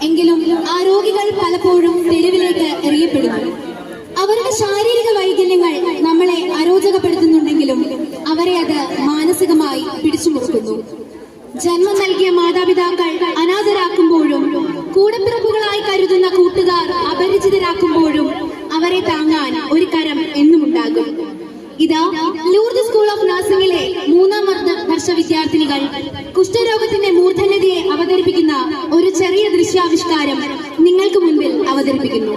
എങ്കിലും ആ രോഗികൾ പലപ്പോഴും തെരുവിലേക്ക് എറിയപ്പെടുന്നു. അവരുടെ ശാരീരിക വൈകല്യങ്ങൾ നമ്മളെ അരോചകപ്പെടുത്തുന്നുണ്ടെങ്കിലും അവരെ അത് മാനസികമായി പിടിച്ചുമുറുക്കുന്നു. ജന്മം നൽകിയ മാതാപിതാക്കൾ അനാഥരാക്കുമ്പോഴും കൂടപ്പിറപ്പുകളായി കരുതുന്ന കൂട്ടുകാർ അപരിചിതരാക്കുമ്പോഴും അവരെ താങ്ങാൻ ഒരു കരം എന്നുമുണ്ടാകും. ഇതാ ലൂർദ് സ്കൂൾ ഓഫ് നഴ്സിംഗിലെ 3ാം വർഷ വിദ്യാർത്ഥിനികൾ കുഷ്ഠരോഗത്തിന്റെ മൂർധന്യതയെ അവതരിപ്പിക്കുന്ന ഒരു ചെറിയ ദൃശ്യാവിഷ്കാരം നിങ്ങൾക്ക് മുൻപിൽ അവതരിപ്പിക്കുന്നു.